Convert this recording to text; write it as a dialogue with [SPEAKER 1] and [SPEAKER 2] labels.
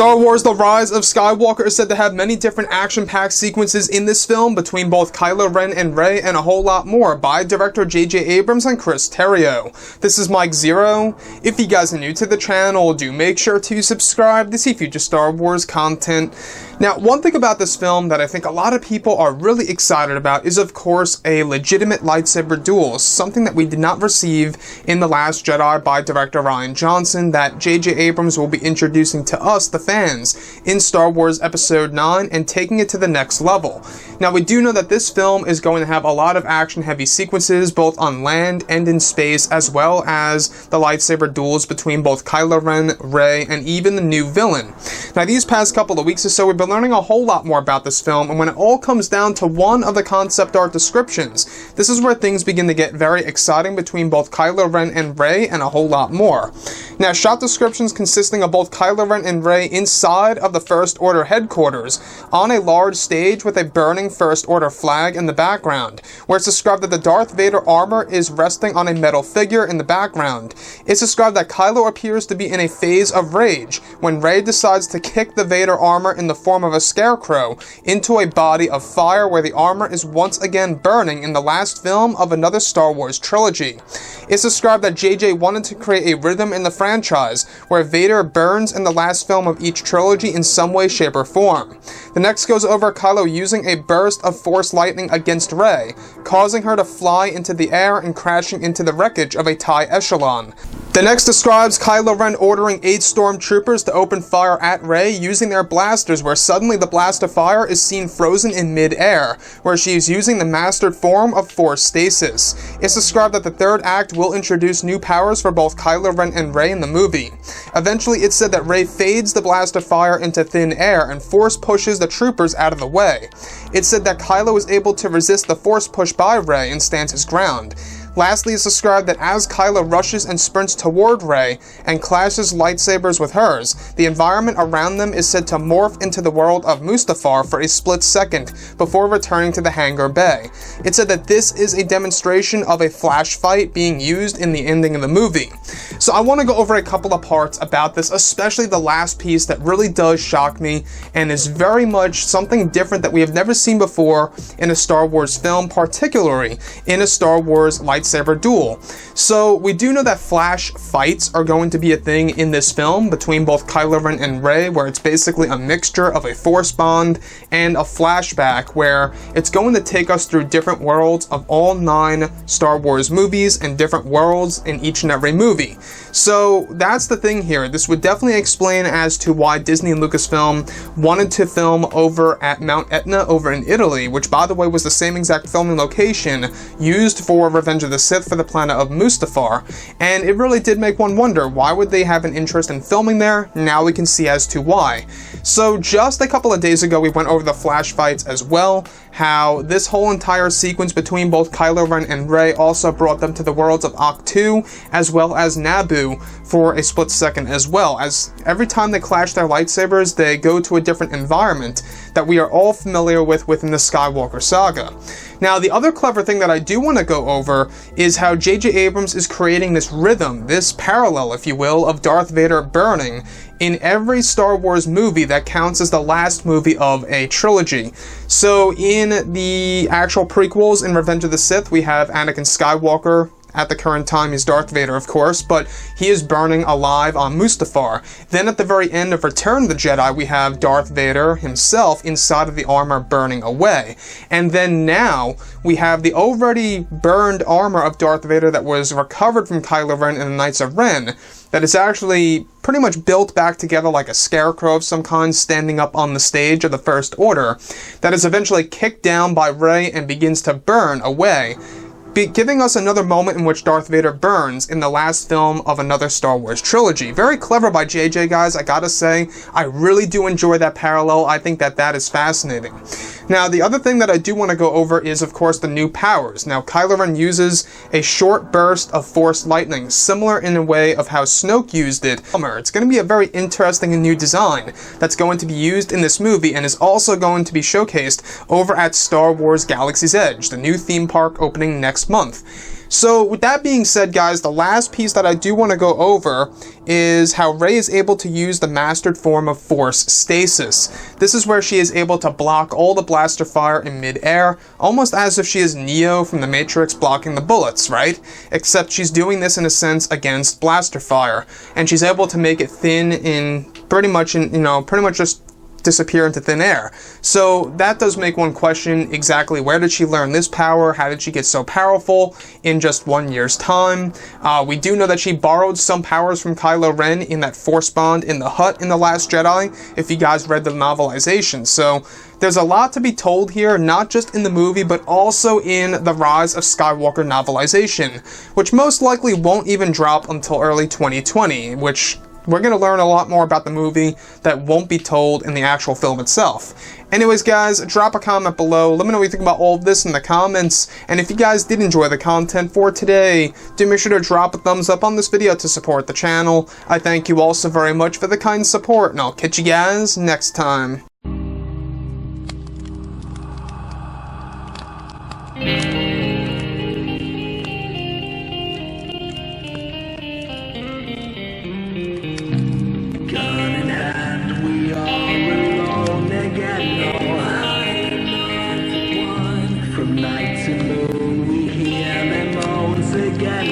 [SPEAKER 1] Star Wars The Rise of Skywalker is said to have many different action-packed sequences in this film between both Kylo Ren and Rey and a whole lot more by director J.J. Abrams and Chris Terrio. This is Mike Zero. If you guys are new to the channel, do make sure to subscribe to see future Star Wars content. Now, one thing about this film that I think a lot of people are really excited about is, of course, a legitimate lightsaber duel, something that we did not receive in The Last Jedi by director Rian Johnson that J.J. Abrams will be introducing to us, the fans, in Star Wars Episode 9 and taking it to the next level. Now, we do know that this film is going to have a lot of action-heavy sequences, both on land and in space, as well as the lightsaber duels between both Kylo Ren, Rey, and even the new villain. Now, these past couple of weeks or so, we've been learning a whole lot more about this film, and when it all comes down to one of the concept art descriptions, this is where things begin to get very exciting between both Kylo Ren and Rey and a whole lot more. Now, shot descriptions consisting of both Kylo Ren and Rey inside of the First Order headquarters on a large stage with a burning First Order flag in the background, where it's described that the Darth Vader armor is resting on a metal figure in the background. It's described that Kylo appears to be in a phase of rage when Rey decides to kick the Vader armor in the form of a scarecrow into a body of fire where the armor is once again burning in the last film of another Star Wars trilogy. It's described that JJ wanted to create a rhythm in the franchise where Vader burns in the last film of each trilogy in some way, shape, or form. The next goes over Kylo using a burst of Force lightning against Rey, causing her to fly into the air and crashing into the wreckage of a TIE Echelon. The next describes Kylo Ren ordering 8 stormtroopers to open fire at Rey using their blasters, where suddenly the blast of fire is seen frozen in mid-air, where she is using the mastered form of Force stasis. It's described that the third act will introduce new powers for both Kylo Ren and Rey in the movie. Eventually, it's said that Rey fades the blast of fire into thin air and Force pushes the troopers out of the way. It's said that Kylo is able to resist the Force push by Rey and stands his ground. Lastly, it's described that as Kylo rushes and sprints toward Rey and clashes lightsabers with hers, the environment around them is said to morph into the world of Mustafar for a split second before returning to the hangar bay. It's said that this is a demonstration of a flash fight being used in the ending of the movie. So I want to go over a couple of parts about this, especially the last piece that really does shock me and is very much something different that we have never seen before in a Star Wars film, particularly in a Star Wars lightsaber duel. So we do know that flash fights are going to be a thing in this film between both Kylo Ren and Rey, where it's basically a mixture of a Force bond and a flashback, where it's going to take us through different worlds of all 9 Star Wars movies and different worlds in each and every movie. So that's the thing here. This would definitely explain as to why Disney and Lucasfilm wanted to film over at Mount Etna over in Italy, which by the way was the same exact filming location used for Revenge of the Sith for the planet of Mustafar, and it really did make one wonder, why would they have an interest in filming there? Now we can see as to why. So just a couple of days ago we went over the flash fights as well, how this whole entire sequence between both Kylo Ren and Rey also brought them to the worlds of Ahch-To as well as Naboo for a split second, as well as every time they clash their lightsabers they go to a different environment that we are all familiar with within the Skywalker saga. Now, the other clever thing that I do want to go over is how J.J. Abrams is creating this rhythm, this parallel, if you will, of Darth Vader burning in every Star Wars movie that counts as the last movie of a trilogy. So in the actual prequels in Revenge of the Sith, we have Anakin Skywalker. At the current time, he's Darth Vader, of course, but he is burning alive on Mustafar. Then at the very end of Return of the Jedi, we have Darth Vader himself inside of the armor burning away. And then now, we have the already burned armor of Darth Vader that was recovered from Kylo Ren in the Knights of Ren, that is actually pretty much built back together like a scarecrow of some kind standing up on the stage of the First Order, that is eventually kicked down by Rey and begins to burn away, giving us another moment in which Darth Vader burns in the last film of another Star Wars trilogy. Very clever by JJ, guys, I gotta say. I really do enjoy that parallel. I think that that is fascinating. Now, the other thing that I do want to go over is, of course, the new powers. Now, Kylo Ren uses a short burst of Force lightning, similar in a way of how Snoke used it. It's going to be a very interesting and new design that's going to be used in this movie and is also going to be showcased over at Star Wars Galaxy's Edge, the new theme park opening next month. So with that being said, guys, the last piece that I do want to go over is how Rey is able to use the mastered form of Force stasis. This is where she is able to block all the blaster fire in mid-air, almost as if she is Neo from the Matrix blocking the bullets, right? Except she's doing this in a sense against blaster fire, and she's able to make it thin in pretty much just disappear into thin air. So that does make one question exactly where did she learn this power? How did she get so powerful in just 1 year's time? We do know that she borrowed some powers from Kylo Ren in that Force bond in the hut in The Last Jedi, if you guys read the novelization. So there's a lot to be told here, not just in the movie, but also in the Rise of Skywalker novelization, which most likely won't even drop until early 2020, which we're going to learn a lot more about the movie that won't be told in the actual film itself. Anyways, guys, drop a comment below. Let me know what you think about all of this in the comments. And if you guys did enjoy the content for today, do make sure to drop a thumbs up on this video to support the channel. I thank you all so very much for the kind support, and I'll catch you guys next time.
[SPEAKER 2] Night to moon, we hear them moans again.